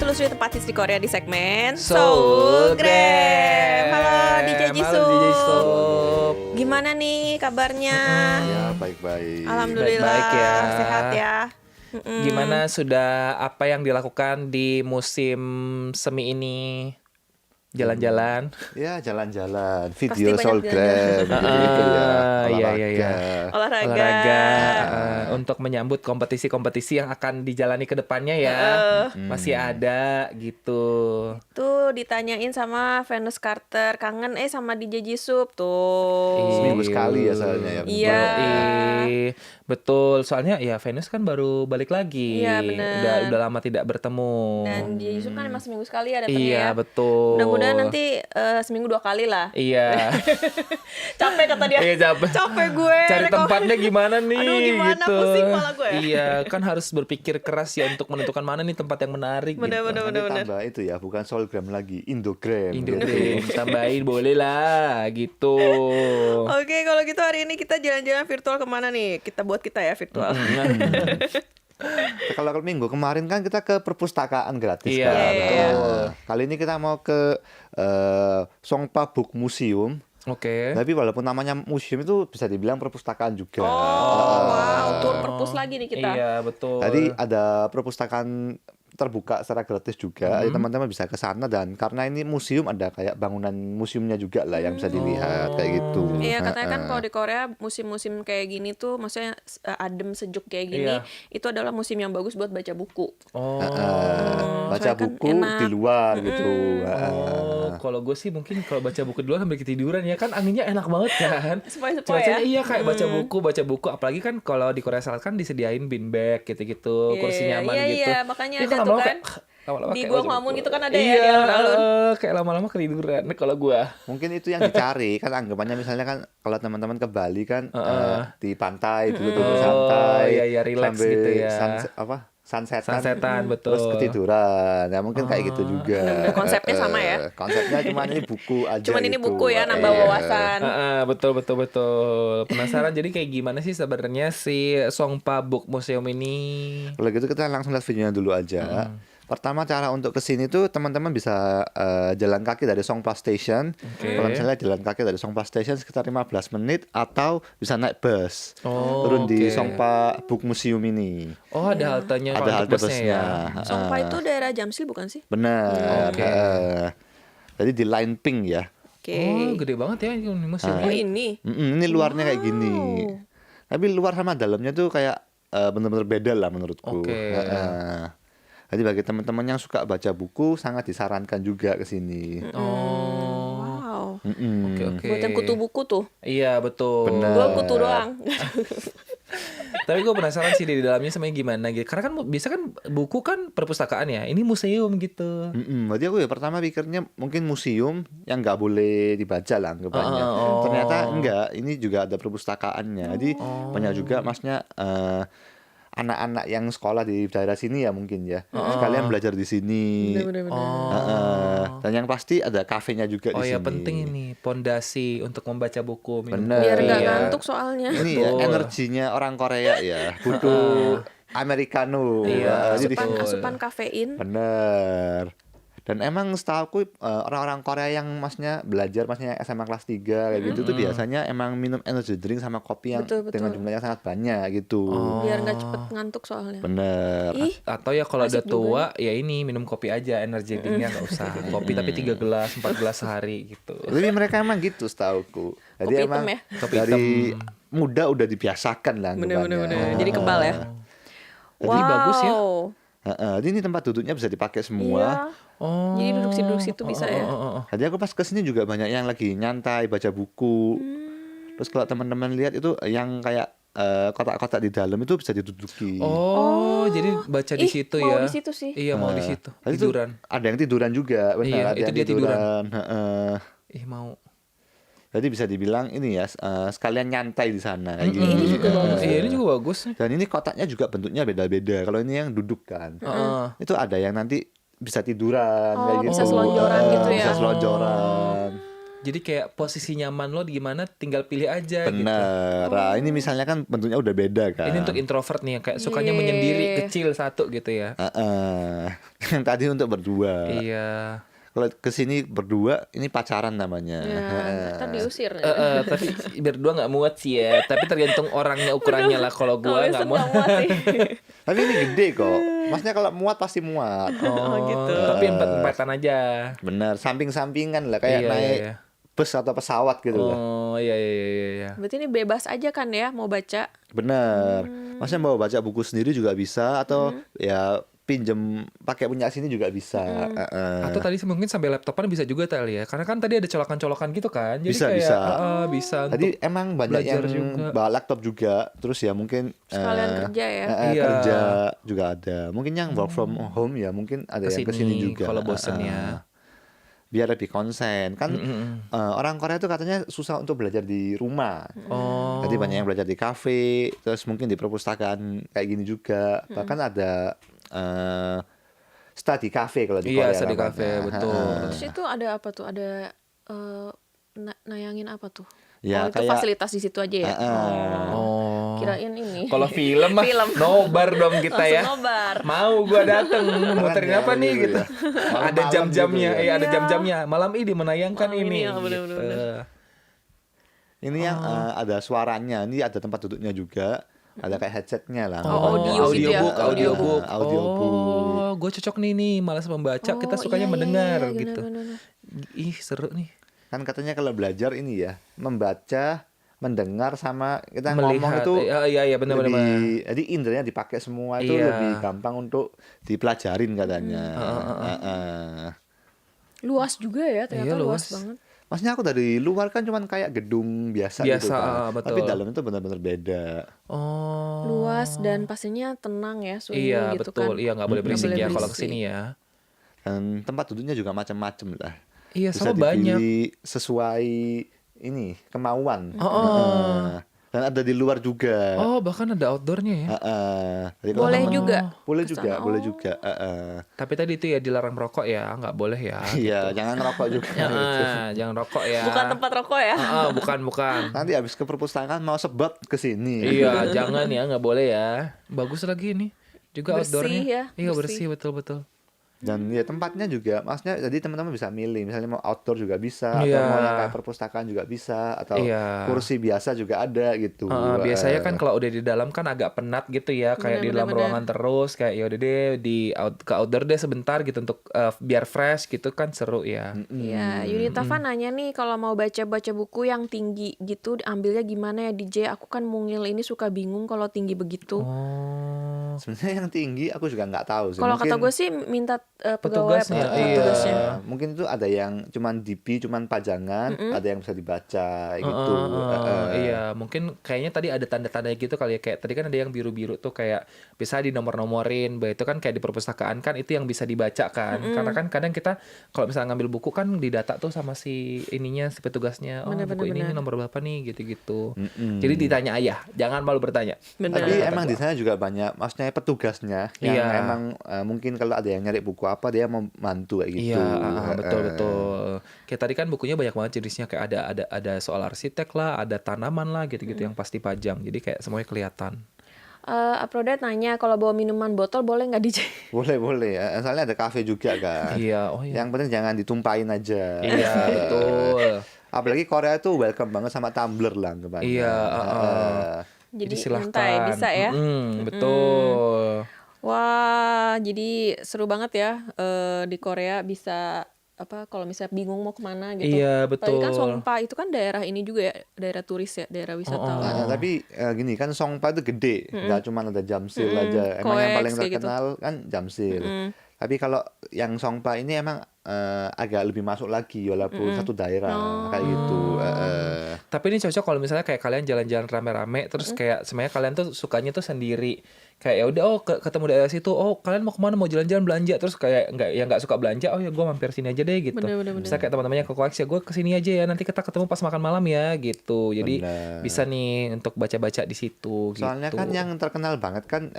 Telusuri tempat di Korea di segmen Soul Gram. Halo DJ Halo, Jisoo. DJ Soul. Gimana nih kabarnya? Ya, baik-baik. Alhamdulillah Baik-baik ya. sehat ya. Gimana sudah apa yang dilakukan di musim semi ini? Jalan-jalan. Ya, jalan-jalan. Pasti Video banyak Soul Gram. Gitu ya. Iya, Olahraga. iya. Olahraga. Untuk menyambut kompetisi-kompetisi yang akan dijalani ke depannya ya. Masih ada gitu. Tuh ditanyain sama Venus Carter, kangen sama DJ Jisoo tuh. Seminggu sekali ya soalnya ya. Iya. Betul. Soalnya ya Venus kan baru balik lagi. Iya, bener. Udah lama tidak bertemu. Dan DJ Jisoo kan emang seminggu sekali ya datangnya Iya, ya. betul. Mudah-mudahan nanti seminggu 2 kali lah. Iya. Capek kata dia. Iya, capek gue. Cari tempatnya gimana nih? Aduh, gimana? Gitu. Pusing kepala gue. Iya, kan harus berpikir keras ya untuk menentukan mana nih tempat yang menarik. Bener. Nanti tambah itu ya, bukan Soul Gram lagi, Indogram. Indogram tambahin boleh lah gitu. Oke, kalau gitu hari ini kita jalan-jalan virtual kemana nih? Kita buat kita ya virtual. Kalau minggu kemarin kan kita ke perpustakaan gratis Iya, kan. betul. Kali ini kita mau ke Songpa Book Museum. Oke. Tapi walaupun namanya museum itu bisa dibilang perpustakaan juga. Wow, tour perpus lagi nih kita. Iya, betul. Tadi ada perpustakaan terbuka secara gratis juga. Jadi teman-teman bisa ke sana, dan karena ini museum ada kayak bangunan museumnya juga lah yang bisa dilihat kayak gitu. Iya, katanya kan kalau di Korea musim-musim kayak gini tuh maksudnya adem sejuk kayak gini, Iya. itu adalah musim yang bagus buat baca buku. Baca soalnya kan buku enak. di luar gitu. Kalau gue sih mungkin kalau baca buku dulu sambil ketiduran ya kan anginnya enak banget kan. Sepoi-sepoi Cuacanya ya. iya kayak baca buku apalagi kan kalau di Korea Selatan kan disediain bean bag gitu-gitu, kursi nyaman gitu. Iya, makanya Ya, ada kalau tuh lama-lama kan. lama-lama Di kayak Gua baca Ngelamun buku. itu kan ada ya, Iya, di alun-alun. kayak lama-lama ketiduran kalau gua. Mungkin itu yang dicari kan, anggapannya misalnya kan kalau teman-teman ke Bali kan di pantai dulu santai. iya, relax sambil gitu ya. Sunsetan. Sunsetan, betul. Terus ketiduran. Ya mungkin kayak gitu juga. Bener-bener konsepnya sama ya. Konsepnya cuman ini buku aja. Cuman ini gitu. buku ya, nambah Iya. wawasan. Betul. Penasaran jadi kayak gimana sih sebenarnya si Songpa Book Museum ini? Kalau gitu kita langsung lihat videonya dulu aja. Pertama, cara untuk kesini tuh teman-teman bisa jalan kaki dari Songpa Station. Kalau misalnya jalan kaki dari Songpa Station sekitar 15 menit, atau bisa naik bus. Turun di Songpa Book Museum ini. Oh, ada haltenya Ada kalau halte untuk busnya busnya. ya. Songpa itu daerah Jamsil bukan sih? Benar. Oke. Jadi di line pink ya. Oke. Oh, gede banget ya ini museum. Oh, ini. Ini luarnya kayak gini. Tapi luar sama dalamnya tuh kayak bener-bener beda lah menurutku. Oke. Jadi bagi teman-teman yang suka baca buku sangat disarankan juga ke sini. Wow. Oke. Buat yang kutu buku tuh. Iya, betul. Bener. Gue kutu doang. Tapi gue penasaran sih di dalamnya sebenarnya gimana gitu. Karena kan bisa kan buku kan perpustakaan ya. Ini museum gitu. Berarti aku ya pertama pikirnya mungkin museum yang nggak boleh dibaca lah anggapannya. Ternyata enggak, ini juga ada perpustakaannya. Jadi banyak juga masnya anak-anak yang sekolah di daerah sini ya mungkin ya. Sekalian belajar di sini. Dan yang pasti ada kafenya juga di Oh sini. ya, penting ini pondasi untuk membaca buku. minum Bener. Biar kopi nggak ya. ngantuk soalnya. Ini ya energinya orang Korea ya. Butuh americano. Iya, Jadi Asupan kafein. bener. Dan emang setahu orang-orang Korea yang masnya belajar masnya SMA kelas 3 kayak gitu tuh biasanya emang minum energy drink sama kopi yang Betul. dengan jumlah yang sangat banyak gitu. Biar nggak cepet ngantuk soalnya. Bener. Ih, Atau ya kalau udah Asik tua ya ini minum kopi aja, energi drinknya nggak usah kopi tapi 3 gelas 4 gelas sehari gitu. Jadi mereka emang gitu setauku. Jadi Kopi emang hitam ya? Kopi dari muda udah dibiasakan lah anggapannya. bener. Jadi kebal ya. Jadi bagus ya. Jadi ini tempat duduknya bisa dipakai semua. Iya. Oh. Jadi duduk situ bisa ya. Jadi aku pas kesini juga banyak yang lagi nyantai baca buku. Terus kalau teman-teman lihat itu yang kayak kotak-kotak di dalam itu bisa diduduki. Jadi baca di Ih, situ mau ya. di situ sih. Iya, mau di situ. Tadi tuh Tiduran. ada yang tiduran juga, benar. Iya, Ada itu yang dia tiduran. Heeh. Mau. Jadi bisa dibilang ini ya sekalian nyantai di sana kayak Ini gini. juga bagus. Iya, ini juga bagus. Dan ini kotaknya juga bentuknya beda-beda. Kalau ini yang duduk kan, itu ada yang nanti bisa tiduran kayak gitu. bisa selonjoran gitu ya. Bisa selonjoran. Jadi kayak posisi nyaman lo di gimana tinggal pilih aja gitu. Bener. Nah, ini misalnya kan bentuknya udah beda kan. Ini untuk introvert nih yang kayak sukanya Iya. menyendiri kecil satu gitu ya. Yang tadi untuk berdua. Iya. Kalau kesini berdua, ini pacaran namanya. Ya, ntar diusir. Tapi berdua nggak muat sih ya. Tapi tergantung orangnya ukurannya lah. Kalau gua nggak muat. sih. Tapi ini gede kok. Maksudnya kalau muat pasti muat. Oh gitu. Tapi empat-empatan aja. Bener, samping-sampingan lah kayak Iya, naik iya. bus atau pesawat gitu lah. Oh iya. Berarti ini bebas aja kan ya mau baca. Bener. Maksudnya mau baca buku sendiri juga bisa atau ya pinjem pakai punya sini juga bisa. Atau tadi mungkin sambil laptopan bisa juga kali ya. Karena kan tadi ada colokan-colokan gitu kan. Jadi Bisa, kayak bisa. Bisa Tadi untuk emang banyak yang belajar juga. bawa laptop juga, terus ya mungkin Sekalian kerja ya. Iya. kerja juga ada. Mungkin yang work from home ya mungkin ada yang kesini juga. kalau bosen ya. Biar lebih konsen kan. Orang Korea tuh katanya susah untuk belajar di rumah. Oh. Jadi banyak yang belajar di kafe, terus mungkin di perpustakaan kayak gini juga. Bahkan ada study cafe kalau di Iya, Korea. study namanya. cafe, betul. Terus itu ada apa tuh? Ada nayangin apa tuh? Ya, itu kayak- fasilitas di situ aja ya. Oh. Kirain ini. Kalau film mah Film. nobar dong kita Langsung ya. nobar. Mau gua dateng muterin ya, apa nih gitu gitu. ya. Malam-malam Ada jam-jamnya, gitu ya. ada Iya. jam-jamnya. Malam ini menayangkan Malam ini. ini, ya, bener, gitu. bener. Ini yang ada suaranya, ini ada tempat duduknya juga, ada kayak headsetnya lah. Oh, audio gitu ya? audiobook, audiobook. Audiobook. Oh, gue cocok nih malas membaca, kita Oh, sukanya iya, mendengar iya, iya, gitu. bener. Ih, seru nih. Kan katanya kalau belajar ini ya, membaca, mendengar sama kita ngomong Melihat. itu Iya, benar. lebih, jadi inderanya dipakai semua itu Iya. lebih gampang untuk dipelajarin katanya. Luas juga ya, ternyata Iya, luas luas. banget. Maksudnya aku dari luar kan cuman kayak gedung biasa gitu Biasa, kan. betul. Tapi dalam itu benar-benar beda. Oh. Luas dan pastinya tenang ya, sunyi Iya, gitu betul. kan. Iya, nggak boleh Nggak berisik boleh ya kalau berisik. kesini ya. Dan tempat duduknya juga macam-macam lah. Iya, Bisa sama banyak. dipilih sesuai ini kemauan. Oh. Dan ada di luar juga. Oh, bahkan ada outdoornya ya. Jadi kalau Boleh teman- juga. Boleh Kesana. juga, boleh Oh. juga. Tapi tadi itu ya dilarang merokok ya, nggak boleh ya. Iya, jangan ngerokok juga. Jangan rokok ya. Bukan tempat rokok ya. Bukan. Nanti habis ke perpustakaan mau sebab ke sini. Iya, jangan ya, nggak boleh ya. Bagus lagi nih. Juga Bersih outdoornya. ya, Iya, bersih. bersih betul. Dan ya tempatnya juga, maksudnya jadi teman-teman bisa milih, misalnya mau outdoor juga bisa, Iya. atau mau yang kayak perpustakaan juga bisa, atau Iya. kursi biasa juga ada gitu. Biasanya kan kalau udah di dalam kan agak penat gitu ya, kayak di dalam Bener-bener. ruangan terus, kayak ya udah deh ke outdoor deh sebentar gitu untuk biar fresh gitu kan seru ya. Iya, Yunitafa nanya nih kalau mau baca-baca buku yang tinggi gitu ambilnya gimana ya DJ? Aku kan mungil ini suka bingung kalau tinggi begitu. Oh. sebenarnya yang tinggi aku juga nggak tahu sih. Kalau kata Mungkin- gue sih minta pegawai Petugasnya, petugasnya. iya. Mungkin itu ada yang cuman DP, cuman pajangan, ada yang bisa dibaca gitu. Iya, mungkin kayaknya tadi ada tanda-tanda gitu kali ya, kayak tadi kan ada yang biru-biru tuh kayak bisa di nomor-nomorin, bah itu kan kayak di perpustakaan kan itu yang bisa dibaca kan, karena kan kadang kita kalau misalnya ngambil buku kan didata tuh sama si ininya si petugasnya, oh Bener, buku ini bener. nomor berapa nih gitu-gitu. Jadi ditanya ayah, jangan malu bertanya. Bener. Tapi emang di sana juga banyak, maksudnya petugasnya yang Iya. emang mungkin kalau ada yang nyari buku apa dia mau bantu kayak gitu. Iya, betul. Kayak tadi kan bukunya banyak banget jenisnya, kayak ada soal arsitek lah, ada tanaman lah gitu-gitu yang pasti pajang. Jadi kayak semuanya kelihatan. Aprodet nanya kalau bawa minuman botol boleh nggak DJ? Boleh ya. Soalnya ada kafe juga kan. Iya, oh iya. Yang penting jangan ditumpahin aja. Iya, betul. Apalagi Korea tuh welcome banget sama tumbler lah anggapannya. Iya, Jadi silahkan. nyantai bisa ya. Betul. Wah, jadi seru banget ya di Korea bisa apa kalau misalnya bingung mau kemana gitu. Iya, Apalagi kan betul. Songpa itu kan daerah ini juga ya, daerah turis ya, daerah wisatawan. Tapi gini kan Songpa itu gede, nggak cuma ada Jamsil aja. Emang yang Koeks, paling kayak gitu. terkenal kan Jamsil. Tapi kalau yang Songpa ini emang agak lebih masuk lagi walaupun satu daerah kayak gitu. Tapi ini cocok kalau misalnya kayak kalian jalan-jalan rame-rame terus kayak sebenarnya kalian tuh sukanya tuh sendiri. Kayak ya udah ketemu daerah situ, kalian mau kemana, mau jalan-jalan belanja, terus kayak nggak suka belanja, ya gue mampir sini aja deh gitu. Bener. Misalnya kayak teman-temannya ke koleksi, ya gue kesini aja ya, nanti kita ketemu pas makan malam ya gitu. Jadi Bener. bisa nih untuk baca-baca di situ. Soalnya gitu. kan yang terkenal banget kan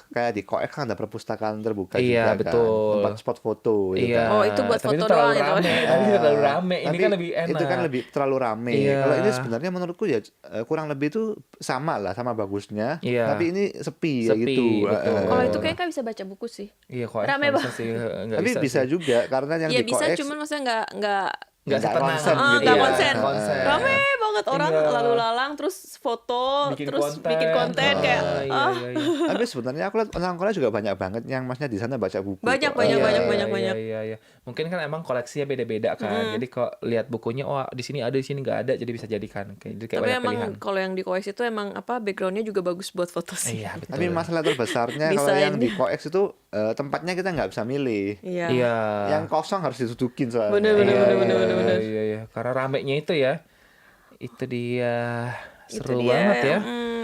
kayak di Koek kan ada perpustakaan terbuka Iya, juga betul. kan. Tempat spot foto gitu Iya. kan. Oh, itu buat tapi itu foto terlalu doang itu. rame. Tapi itu terlalu rame. Ini Tapi kan lebih enak. itu kan lebih terlalu rame. Iya. Kalau ini sebenarnya menurutku ya kurang lebih itu sama lah, sama bagusnya. Iya. Tapi ini sepi ya Sepi, gitu. betul. Kalau itu kayak kan bisa baca buku sih. Iya, kok Rame nggak bisa sih, nggak Tapi bisa sih. juga karena yang Iya di bisa, koeks cuman maksudnya nggak Nggak nggak setenang. konsen gitu nggak ya. konsen. Konsen. Rame banget orang Iya. lalu lalang terus foto Bikin terus bikin konten kayak iya, iya, iya. Tapi sebenarnya aku lihat orang Korea juga banyak banget yang maksudnya di sana baca buku. Banyak, kok. banyak, Iya. banyak, Iya, banyak, iya, banyak. Iya, iya. Mungkin kan emang koleksinya beda-beda kan. Jadi kok lihat bukunya, oh di sini ada, di sini nggak ada, jadi bisa jadikan. Jadi kayak Tapi banyak emang pilihan. kalau yang di koeks itu emang backgroundnya juga bagus buat foto sih. Iya, betul. Tapi masalah terbesarnya kalau Desainnya. yang di koeks itu tempatnya kita nggak bisa milih. Iya. Iya. Yang kosong harus ditudukin soalnya. Bener, bener, Iya, bener, iya, bener, bener. Iya, iya. Karena ramenya itu ya. Itu dia. Itu Seru dia, banget ya.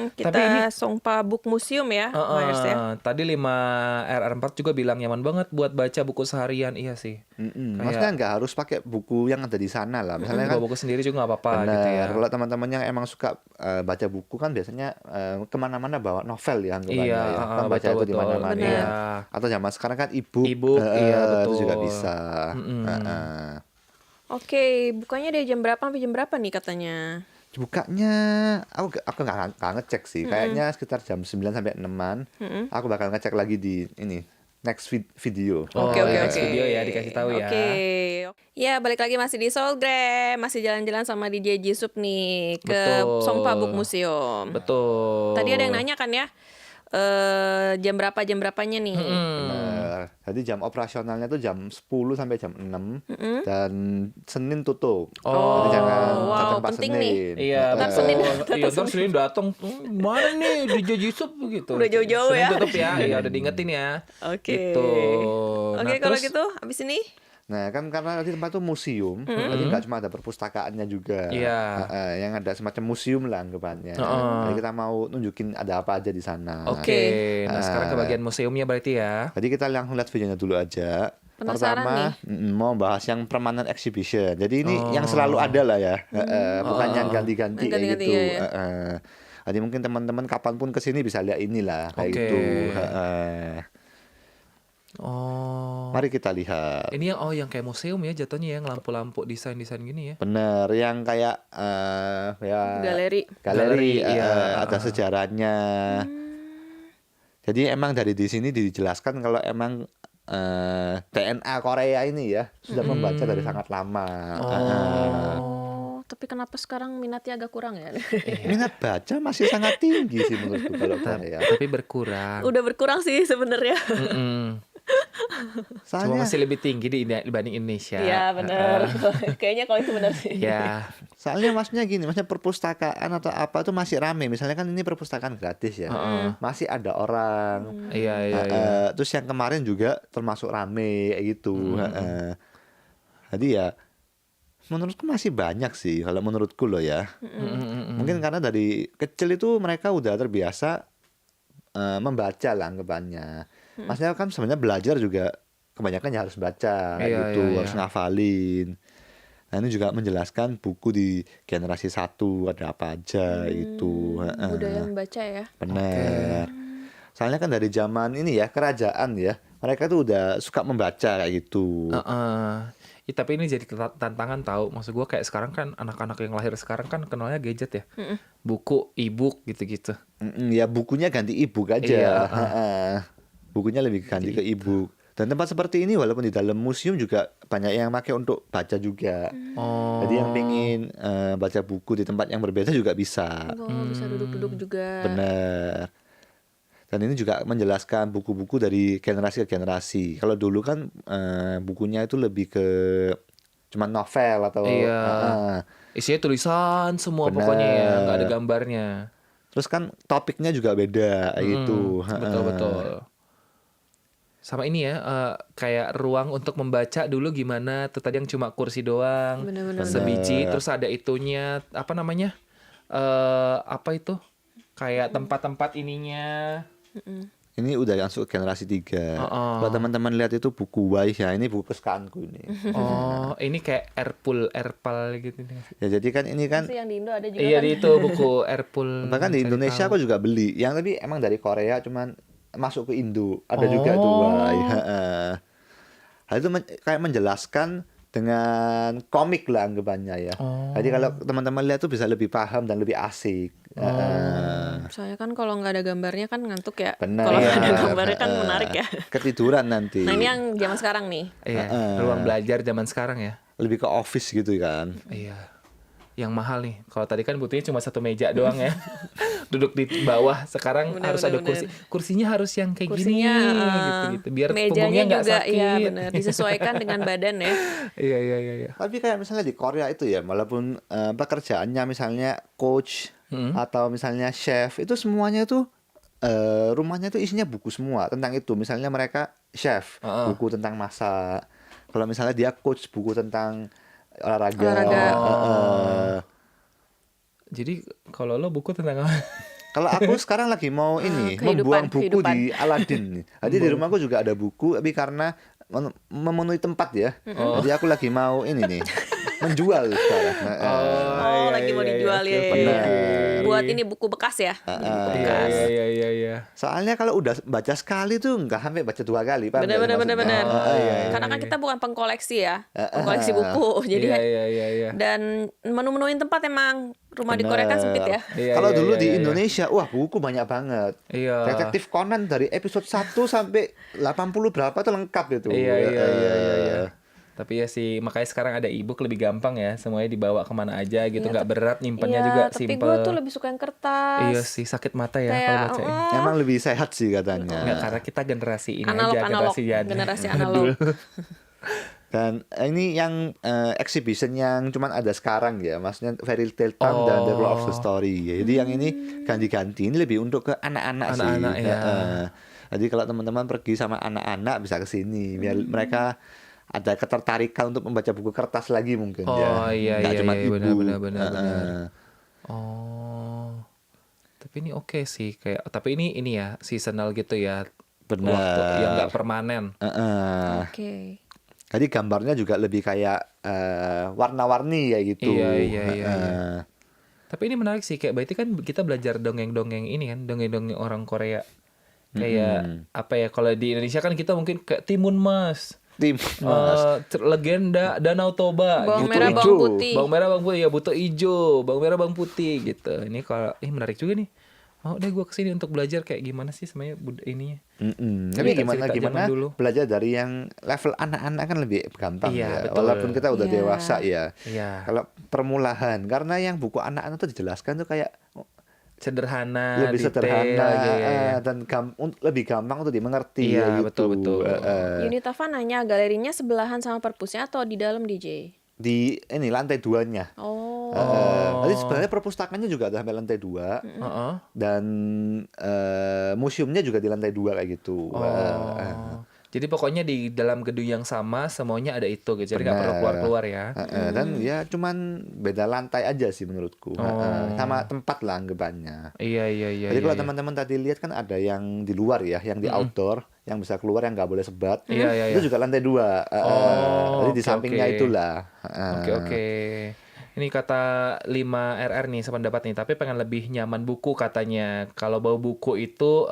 Kita Tapi ini- Songpa Book Museum ya, Myers ya. Tadi 5RR4 juga bilang nyaman banget buat baca buku seharian. Iya sih. Mm-mm. Maksudnya nggak harus pakai buku yang ada di sana lah. Misalnya kan Bawa buku sendiri juga nggak apa-apa bener. gitu ya. Kalau teman-teman yang emang suka baca buku kan biasanya kemana-mana bawa novel ya anggapannya Iya, ya. Kan baca betul, itu di betul. mana-mana. Bener. Iya. Atau zaman sekarang kan e-book, E-book, iya, itu betul. juga bisa. Mm-mm. Oke, bukanya dari jam berapa sampai jam berapa nih katanya? Bukanya aku nggak ngecek sih. Kayaknya sekitar jam 9 sampai 6-an. Aku bakal ngecek lagi di ini next video. Oh, Oke, next video ya dikasih tahu ya. Oke. Ya, balik lagi masih di Soulgram, masih jalan-jalan sama DJ Jisup nih ke Betul. Songpa Book Museum. Betul. Tadi ada yang nanya kan ya, jam berapanya nih? Benar. Jadi jam operasionalnya tuh jam 10 sampai jam 6 dan Senin tutup. Oh. Jadi jangan Wow, datang pas penting Senin. nih. Iya, Ntar betul. Senin Iya, ntar Senin datang. Mana nih DJ Jisup gitu. Udah jauh-jauh Senin ya. tutup ya. Iya, udah diingetin ya. Oke. Gitu. Oke, Nah, kalau terus- gitu abis ini Nah kan karena di tempat itu museum, jadi nggak cuma ada perpustakaannya juga. Iya. Yang ada semacam museum lah anggapannya. Jadi kita mau nunjukin ada apa aja di sana. Oke. Nah, sekarang ke bagian museumnya berarti ya. Jadi kita langsung lihat videonya dulu aja. Penasaran Pertama mau bahas yang permanent exhibition. Jadi ini yang selalu ada lah ya, bukan yang ganti-ganti kayak Ganti-ganti, gitu. iya, Jadi mungkin teman-teman kapanpun kesini bisa lihat inilah kayak Oke. gitu. Oh. Mari kita lihat. Ini yang kayak museum ya jatuhnya, yang lampu-lampu desain-desain gini ya. Bener, yang kayak ya galeri. Galeri, galeri, iya. ada sejarahnya. Jadi emang dari di sini dijelaskan kalau emang DNA Korea ini ya sudah membaca dari sangat lama. Oh, tapi kenapa sekarang minatnya agak kurang ya? Minat baca masih sangat tinggi sih menurutku kalau Korea. Tapi berkurang. Udah berkurang sih sebenarnya. Mm-mm. Cuma Soalnya masih lebih tinggi dibanding Indonesia. Iya benar. Kayaknya kalau itu benar sih. Ya. soalnya maksudnya gini, maksudnya perpustakaan atau apa tuh masih rame. Misalnya kan ini perpustakaan gratis ya. Masih ada orang. Iya, iya, iya. Terus yang kemarin juga termasuk rame kayak gitu. Jadi ya menurutku masih banyak sih kalau menurutku loh ya. Mungkin karena dari kecil itu mereka udah terbiasa membaca lah anggapannya. Maksudnya kan sebenarnya belajar juga kebanyakan ya harus baca kayak Iya, gitu, iya, harus iya. ngafalin. Nah ini juga menjelaskan buku di generasi 1 ada apa aja itu. Budaya membaca ya. Benar. Soalnya kan dari zaman ini ya kerajaan ya, mereka tuh udah suka membaca kayak gitu. Ya, tapi ini jadi tantangan tahu. Maksud gue kayak sekarang kan anak-anak yang lahir sekarang kan kenalnya gadget ya. Buku, e-book gitu-gitu. Ya bukunya ganti e-book aja. Iya, Bukunya lebih ganti ke e-book. Dan tempat seperti ini walaupun di dalam museum juga banyak yang pakai untuk baca juga. Oh. Jadi yang pengen baca buku di tempat yang berbeda juga bisa. Oh, bisa duduk-duduk juga. Bener. Dan ini juga menjelaskan buku-buku dari generasi ke generasi. Kalau dulu kan bukunya itu lebih ke cuma novel atau Iya. Isinya tulisan semua pokoknya ya, nggak ada gambarnya. terus kan topiknya juga beda gitu. Betul-betul. Sama ini ya, kayak ruang untuk membaca dulu gimana tuh tadi yang cuma kursi doang, Bener-bener. sebiji, terus ada itunya, apa namanya, apa itu, kayak tempat-tempat ininya. Ini udah masuk generasi 3. Kalau teman-teman lihat itu buku Wise ya, ini buku kesukaanku ini. Oh, ini kayak Airpal gitu. Ya jadi kan ini kan Pasti yang di Indo ada juga Iya kan. di itu buku Airpal. bahkan di Cari Indonesia tahu. aku juga beli. Yang tapi emang dari Korea cuman masuk ke Indo. Ada juga tuh Wise. Hal itu kayak menjelaskan dengan komik lah anggapannya ya. Jadi kalau teman-teman lihat tuh bisa lebih paham dan lebih asik. Soalnya kan kalau nggak ada gambarnya kan ngantuk ya. Benar. Kalau nggak ada gambarnya kan menarik ya. Ketiduran nanti. Nah ini yang zaman sekarang nih. Iya, ruang belajar zaman sekarang ya. Lebih ke office gitu kan. Iya. Yang mahal nih. Kalau tadi kan butuhnya cuma satu meja doang ya. Duduk di bawah. Sekarang Bener, harus bener, ada kursi. Kursinya harus yang kayak Kursinya, gini gitu-gitu. Biar mejanya punggungnya nggak juga sakit. ya benar disesuaikan dengan badan ya. Iya. Tapi kayak misalnya di Korea itu ya, walaupun pekerjaannya misalnya coach atau misalnya chef, itu semuanya tuh rumahnya tuh isinya buku semua tentang itu. Misalnya mereka chef, buku tentang masak. Kalau misalnya dia coach, buku tentang olahraga. Jadi kalau lo buku tentang apa? Kalau aku sekarang lagi mau ini membuang buku di Aladdin nih. Jadi di rumahku juga ada buku, tapi karena memenuhi tempat ya. Jadi aku lagi mau ini nih menjual sekarang. Lagi mau dijual ya. Benar. Buat ini buku bekas ya. Jadi buku bekas. Iya. Soalnya kalau udah baca sekali tuh nggak sampai baca 2 kali, paham nggak sih maksudnya? Benar. Iya. Karena kan kita bukan pengkoleksi ya. Pengkoleksi buku. Jadi Iya. dan menu-menuin tempat emang. Rumah di Korea kan sempit ya. Iya, Kalau iya, dulu iya, di iya. Indonesia, wah buku banyak banget. Iya. Detektif Conan dari episode 1 sampai 80 berapa tuh lengkap itu. Iya. Tapi ya sih makanya sekarang ada e-book lebih gampang ya, semuanya dibawa kemana aja gitu, nggak berat, nyimpannya juga tapi simple. gue tuh lebih suka yang kertas. Iya sih, sakit mata ya Kayak, kalau baca. Emang lebih sehat sih katanya. Nggak, karena kita generasi ini analog, aja, generasi jadul. generasi analog. Dan ini yang exhibition yang cuman ada sekarang ya, maksudnya Fairy Tale Town dan The World of the Story. Jadi yang ini ganti-ganti, ini lebih untuk ke anak-anak sih. Anak-anak, ya. Jadi kalau teman-teman pergi sama anak-anak bisa ke sini biar mereka ada ketertarikan untuk membaca buku kertas lagi mungkin ya. Iya, Nggak cuma e-book. benar. Oh. Tapi ini oke sih, kayak tapi ini ya seasonal gitu ya. Benar. Waktu yang nggak permanen. Oke. Jadi gambarnya juga lebih kayak warna-warni ya gitu. Iya. Tapi ini menarik sih, kayak berarti kan kita belajar dongeng-dongeng ini kan, dongeng-dongeng orang Korea. Kayak apa ya, kalau di Indonesia kan kita mungkin kayak Timun Mas. Legenda Danau Toba, Bawang gitu. merah, bawang putih. Bawang merah, bawang putih, ya butuh ijo, bawang merah, bawang putih gitu. Ini kalau menarik juga nih. Mau deh gue kesini untuk belajar kayak gimana sih sebenarnya ininya. Tapi gimana cerita zaman dulu. belajar dari yang level anak-anak kan lebih gampang Iya, ya. betul. Walaupun kita udah Iya. dewasa ya. Iya. Kalau permulaan, karena yang buku anak-anak tuh dijelaskan tuh kayak Sederhana, lebih detail, sederhana iya. dan lebih gampang untuk dimengerti Iya, ya gitu. betul. Unitafa nanya galerinya sebelahan sama perpusnya atau di dalam DJ? Di ini lantai 2-nya. Oh. Jadi sebenarnya perpustakaannya juga ada sampai lantai 2 Heeh. dan museumnya juga di lantai 2 kayak gitu. Jadi pokoknya di dalam gedung yang sama semuanya ada itu gitu. Jadi nggak perlu Benar. keluar-keluar ya. Dan ya cuman beda lantai aja sih menurutku. Sama tempat lah anggapannya. Iya. Jadi kalau teman-teman tadi lihat kan ada yang di luar ya, yang di outdoor, yang bisa keluar yang nggak boleh sebat. Iya. Itu juga lantai 2. Jadi di oke, sampingnya oke. itulah. Oke. Ini kata 5RR nih sependapat nih, tapi pengen lebih nyaman buku katanya. Kalau bau buku itu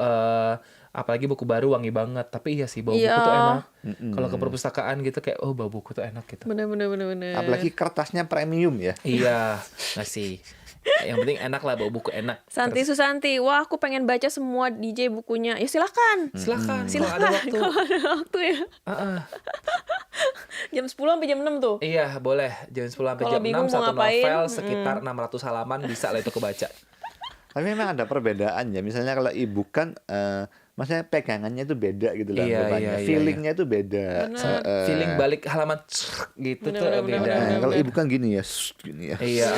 apalagi buku baru wangi banget. Tapi iya sih bau buku tuh enak. Kalau ke perpustakaan gitu kayak bau buku tuh enak gitu. Bener. Apalagi kertasnya premium ya. Iya, nggak sih. Yang penting enak lah, bau buku enak. Santi Susanti, wah aku pengen baca semua DJ bukunya. Ya silakan. Silakan. Kalau Silakan ada waktu. kalau ada waktu ya. Jam 10 sampai jam 6 tuh. Iya, boleh. Jam 10 sampai Kalau jam bingung 6 mau satu ngapain, novel sekitar 600 halaman bisa lah itu kebaca. Tapi memang ada perbedaan ya. Misalnya kalau e-book kan maksudnya pegangannya itu beda gitu lah Iya, anggapannya. iya. Feelingnya itu beda. Feeling balik halaman gitu tuh beda. Kalau e-book kan gini ya, gini ya. Iya.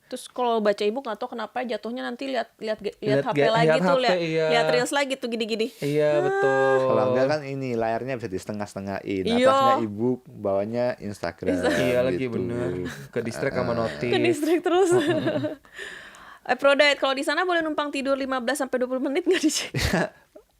Terus kalau baca ebook nggak tahu kenapa jatuhnya nanti lihat Lihat HP lagi lihat tuh, HP, iya. lihat reels lagi tuh gini-gini. Iya, betul. Kalau enggak kan ini layarnya bisa di setengah-setengahin. Iya. Atasnya e-book, bawahnya Instagram. Iya lagi gitu. bener. Ke distract sama notif. Ke distract terus. Prodite, kalau di sana boleh numpang tidur 15 sampai 20 menit nggak di sini?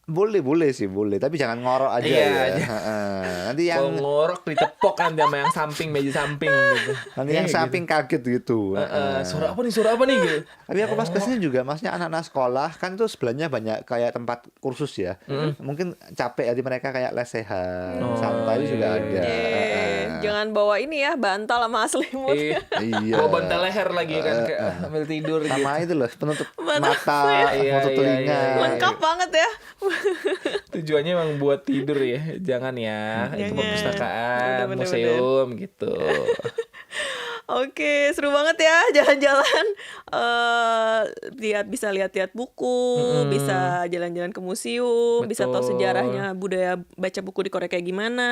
Boleh sih, boleh. Tapi jangan ngorok aja Iya, ya. aja. Heeh. Nanti Kalau yang ngorok ditepok kan sama yang samping, meja samping gitu. nanti yang Gitu. samping kaget gitu. Suara apa nih? Suara apa nih gitu. Tapi aku pas kesini juga, maksudnya anak-anak sekolah kan tuh sebelahnya banyak kayak tempat kursus ya. Mungkin capek jadi mereka kayak lesehan, santai juga iya, ada. Jangan bawa ini ya, bantal sama selimut. Iya. Iya. Bawa bantal leher lagi kan kayak sambil tidur gitu. Sama itu loh, penutup Mana- mata, Iya, penutup iya, telinga. iya, iya. Lengkap banget ya. Tujuannya emang buat tidur ya. Jangan ya. Itu Jangan. perpustakaan, Bener-bener. museum gitu. Oke, seru banget ya jalan-jalan. Bisa lihat-lihat buku, bisa jalan-jalan ke museum, bisa tahu Betul. sejarahnya budaya baca buku di Korea kayak gimana.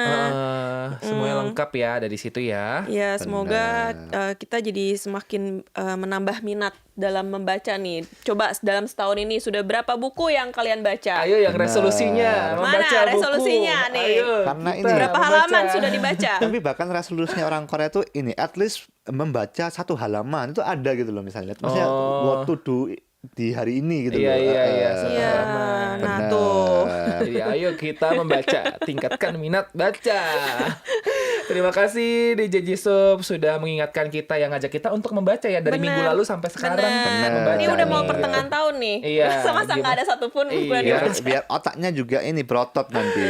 Semuanya lengkap ya dari situ ya. Ya, semoga kita jadi semakin menambah minat dalam membaca nih. Coba dalam setahun ini sudah berapa buku yang kalian baca? Ayo yang Benar. resolusinya Mana membaca buku. resolusinya nih? Ayo, Karena kita ini ya. Berapa membaca. halaman sudah dibaca? Tapi bahkan resolusinya orang Korea tuh ini, at least membaca 1 halaman itu ada gitu loh misalnya. Maksudnya what to do di hari ini gitu Iya, loh. iya, iya. Iya, nah Benar. tuh. Jadi ayo kita membaca, tingkatkan minat baca. Terima kasih DJ Jisub sudah mengingatkan kita, yang ngajak kita untuk membaca ya dari Bener. minggu lalu sampai sekarang. Bener. Membaca Ini udah mau nih, pertengahan gitu. tahun nih. Iya, Masa nggak gimana? ada satupun buku yang Iya. dibaca? Biar otaknya juga ini berotot nanti.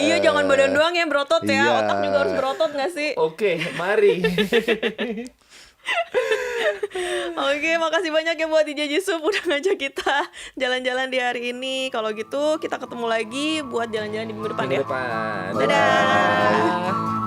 Iya, jangan badan doang yang berotot ya. Iya. Otak juga harus berotot nggak sih? Oke, mari. Oke, makasih banyak ya buat DJ Jisub udah ngajak kita jalan-jalan di hari ini. Kalau gitu kita ketemu lagi buat jalan-jalan di minggu depan Minggu ya. depan. Dadah.